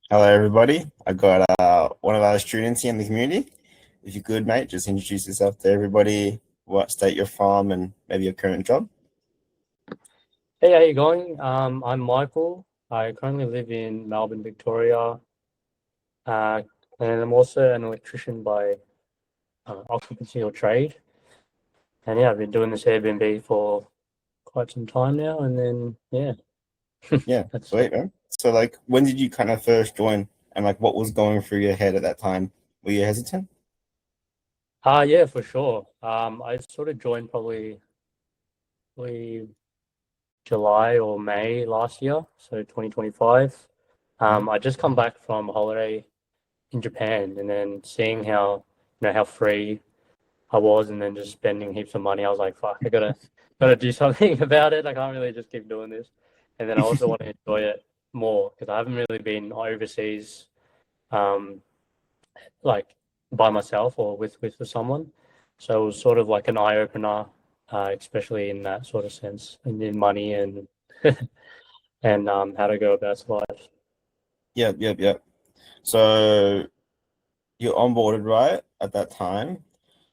Hello, everybody. I got one of our students here in the community. If you could, mate, just introduce yourself to everybody, what state you're from, and maybe your current job. Hey, how you going? I'm Michael. I currently live in Melbourne, Victoria, uh, and I'm also an electrician by occupancy or trade. And yeah, I've been doing this Airbnb for quite some time now. And then yeah, Yeah, that's sweet, man. So, like, when did you kind of first join, and like, what was going through your head at that time? Were you hesitant? yeah, for sure. I sort of joined probably July or May last year, so 2025. Mhm. I just come back from a holiday in Japan, and then seeing how free I was, and then just spending heaps of money. I was like, fuck, I gotta do something about it. I can't really just keep doing this. And then I also want to enjoy it more because I haven't really been overseas, um, like by myself or with someone. So it was sort of like an eye opener, especially in that sort of sense, and in money and and how to go about life. Yep, yep, yep. So you're onboarded, right, at that time.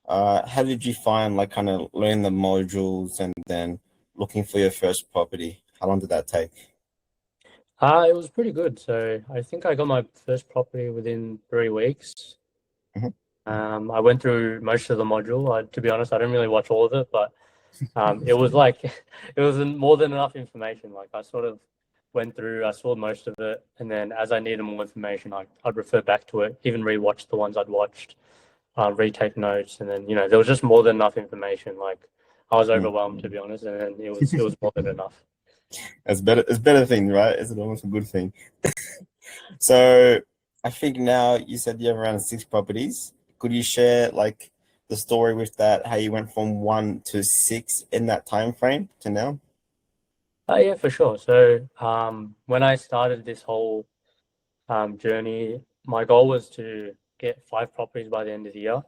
How did you find like kind of learning the modules and then looking for your first property? How long did that take? It was pretty good. So I think I got my first property within 3 weeks. Mhm. I went through most of the module. To be honest, I didn't really watch all of it, but it was like it was more than enough information. Like I sort of went through, I saw most of it, and then as I needed more information, I'd refer back to it, even rewatch the ones I'd watched, retake notes, and then there was just more than enough information. Like I was Mm. overwhelmed to be honest, and then it was more than enough. It's better. It's better thing, right? It's almost a good thing. So I think now you said you have around six properties. Could you share like the story with that? How you went from one to six in that time frame to now? Yeah, for sure. So when I started this whole journey, my goal was to get 5 properties by the end of the year.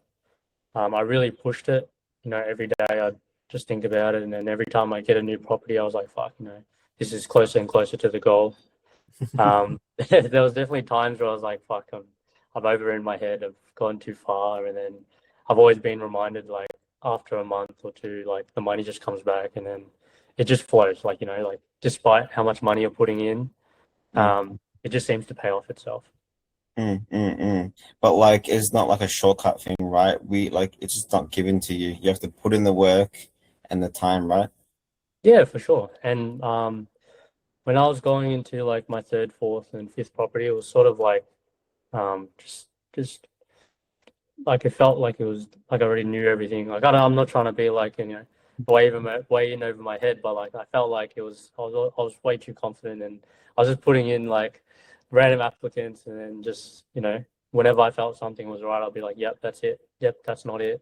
I really pushed it. Every day I'd just think about it, and then every time I get a new property, I was like, "Fuck, this is closer and closer to the goal." There was definitely times where I was like, "Fuck, I've over in my head. I've gone too far," and then I've always been reminded, like after a month or two, like the money just comes back, and then it just flows. Like despite how much money you're putting in, Mm, it just seems to pay off itself. mm. But like, it's not like a shortcut thing, right? We like it's just not given to you. You have to put in the work and the time, right? Yeah, for sure. And when I was going into like my third, fourth, and fifth property, it was sort of like just like it felt like it was like I already knew everything. Like I'm not trying to be like way in over my head, but like I felt like I was way too confident, and I was just putting in like random applicants, and then just whenever I felt something was right, I'll be like, yep, that's it. Yep, that's not it.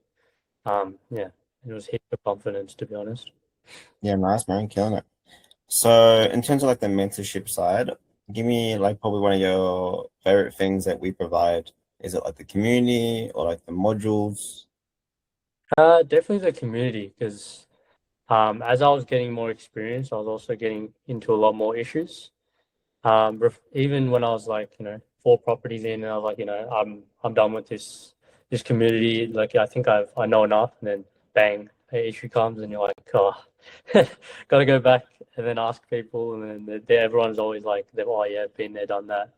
Yeah, it was heaps of confidence to be honest. Yeah, nice, man, killing it. So in terms of like the mentorship side, give me like probably one of your favorite things that we provide. Is it like the community or like the modules? Definitely the community because as I was getting more experience, I was also getting into a lot more issues. Even when I was like, 4 properties in, and I was like, I'm done with this community. Like, I think I know enough, and then bang, an issue comes, and you're like, oh, gotta go back and then ask people, and then everyone's always like, oh yeah, been there, done that.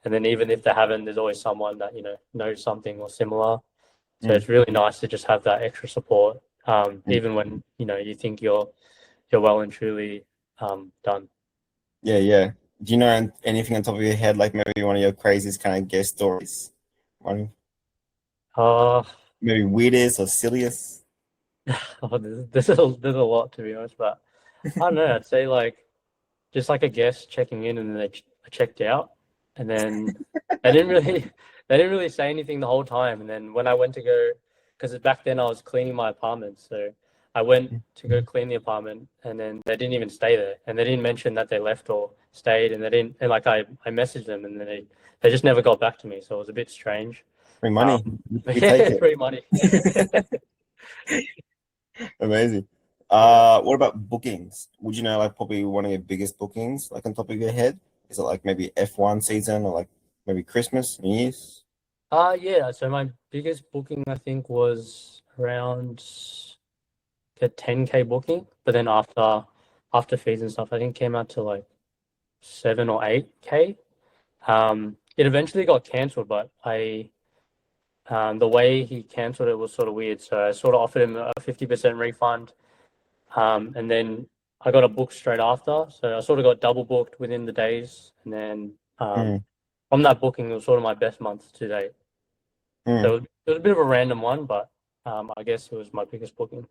And then even if they haven't, there's always someone that knows something or similar. So Mm, it's really nice to just have that extra support, mm. even when you think you're well and truly done. Yeah, yeah. Do you know anything on top of your head, like maybe one of your craziest kind of guest stories? One, Uh, maybe weirdest or silliest? oh, there's a lot to be honest, but I don't know. I'd say like just like a guest checking in, and then they checked out, and then they didn't really they didn't really say anything the whole time. And then when I went to go, because back then I was cleaning my apartment, so I went to go clean the apartment, and then they didn't even stay there, and they didn't mention that they left or stayed, and they didn't. And like I messaged them, and then they just never got back to me, so it was a bit strange. Free Um, money. We take yeah, it. free money. Amazing. Yeah. What about bookings? Would you know like probably one of your biggest bookings, like on top of your head? Is it like maybe F1 season or like Maybe Christmas, New Year's? Yeah, so my biggest booking I think was around a 10K booking, but then after fees and stuff, I think came out to like 7 or 8K. It eventually got cancelled, but the way he cancelled it was sort of weird. So I sort of offered him a 50% refund, and then I got a book straight after. So I sort of got double booked within the days, and then Mm, from that booking, it was sort of my best month to date. mm. So it was a bit of a random one, but I guess it was my biggest booking.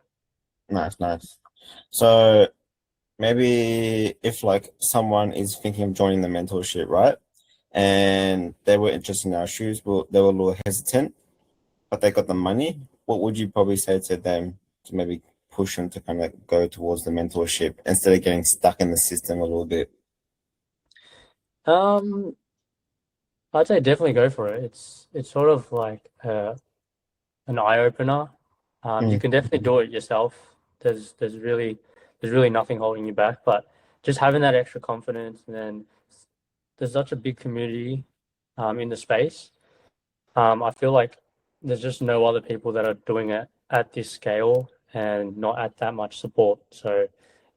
Nice, nice. So maybe if like someone is thinking of joining the mentorship, right? And they were interested in our shoes, but they were a little hesitant, but they got the money. What would you probably say to them to maybe push them to kind of go towards the mentorship instead of getting stuck in the system a little bit? Um, I'd say definitely go for it. It's sort of like an eye opener. You Mm, can definitely do it yourself. There's really nothing holding you back, but just having that extra confidence, and then there's such a big community in the space. I feel like there's just no other people that are doing it at this scale and not at that much support. So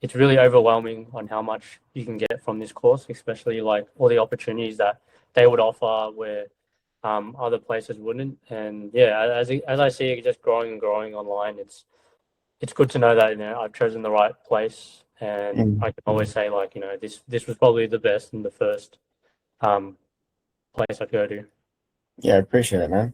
it's really overwhelming on how much you can get from this course, especially like all the opportunities that they would offer where other places wouldn't. And yeah, as I see it just growing and growing online, it's good to know that I've chosen the right place, and mm. I can always say like this was probably the best and the first um, place I'd go to. Yeah, I appreciate it, man.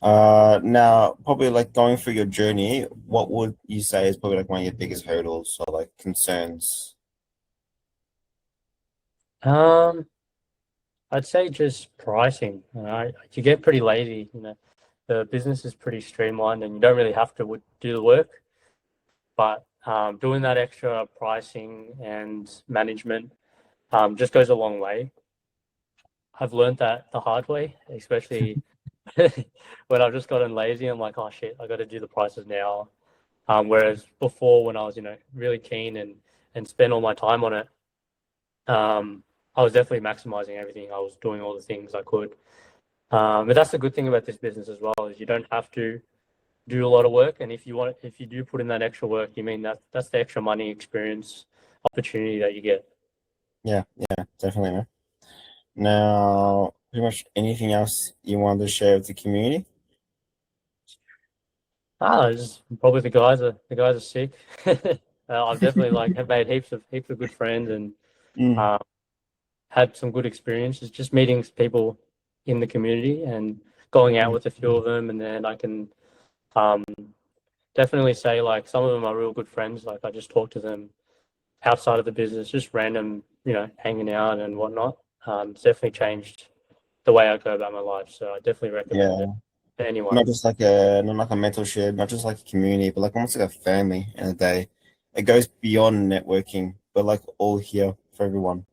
Now probably like going through your journey, what would you say is probably like one of your biggest hurdles or like concerns? Um, I'd say just pricing. You get pretty lazy. The business is pretty streamlined, and you don't really have to do the work. But doing that extra pricing and management just goes a long way. I've learned that the hard way, especially when I've just gotten lazy. I'm like, oh shit, I got to do the prices now. Whereas before, when I was really keen and spent all my time on it, I was definitely maximizing everything. I was doing all the things I could. But that's the good thing about this business as well is you don't have to do a lot of work. And if you do put in that extra work, you mean that's the extra money, experience, opportunity that you get. Yeah, yeah, definitely, man. Now, pretty much anything else you wanted to share with the community? Just probably the guys are sick. I've definitely like have made heaps of good friends and Mm, uh, had some good experiences just meeting people in the community and going out mm, with a few of them, and then I can um, definitely say like some of them are real good friends. Like I just talk to them outside of the business, just random, hanging out and whatnot. It's definitely changed the way I go about my life. So I definitely recommend it yeah. to anyone. Not like a mentorship, not just like a community, but like almost like a family in a day. It goes beyond networking, but like all here for everyone,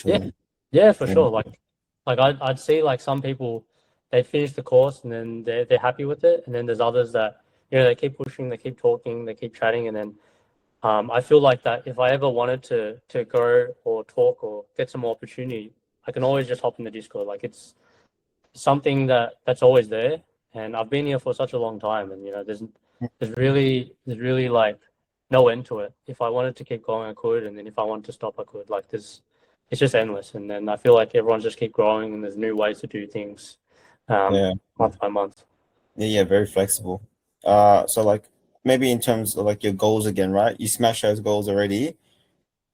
Yeah, essentially. yeah, for Yeah. sure. Like I'd see like some people they finish the course and then they're happy with it, and then there's others that they keep pushing, they keep talking, they keep chatting, and then I feel like that if I ever wanted to grow or talk or get some more opportunity, I can always just hop in the Discord. Like it's something that's always there, and I've been here for such a long time, and there's really like no end to it. If I wanted to keep going, I could, and then if I wanted to stop, I could. Like this, it's just endless, and then I feel like everyone's just keep growing, and there's new ways to do things, Yeah. month by month. Yeah, yeah, very flexible. So like maybe in terms of like your goals again, right? You smashed those goals already.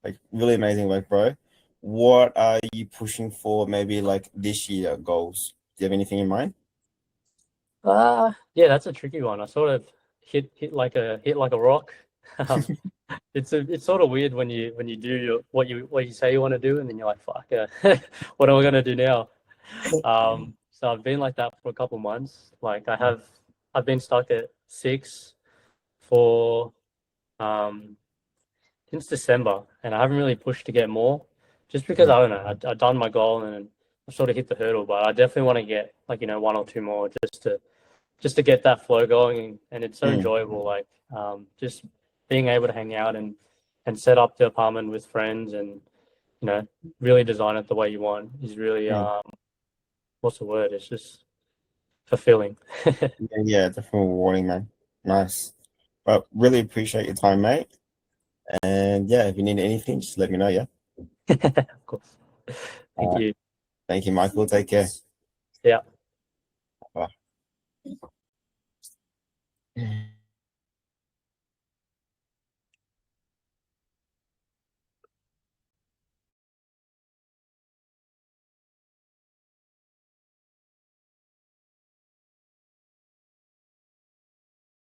Like really amazing work, bro. What are you pushing for maybe like this year goals? Do you have anything in mind? Yeah, that's a tricky one. I sort of hit like a rock. Um, it's sort of weird when you do what you say you want to do, and then you're like, fuck, what am I gonna do now? So I've been like that for a couple months. Like I've been stuck at 6 for um since December, and I haven't really pushed to get more, just because Mm, I don't know. I've done my goal and I've sort of hit the hurdle, but I definitely want to get like one or two more just to get that flow going, and it's so mm, enjoyable. Like just being able to hang out and set up the apartment with friends and you know really design it the way you want is really mm. what's the word? It's just fulfilling. Yeah, definitely rewarding, man. Nice. Well, really appreciate your time, mate. And yeah, if you need anything, just let me know. Yeah. Of course. Thank All right. you. Thank you, Michael. Take care. Yeah.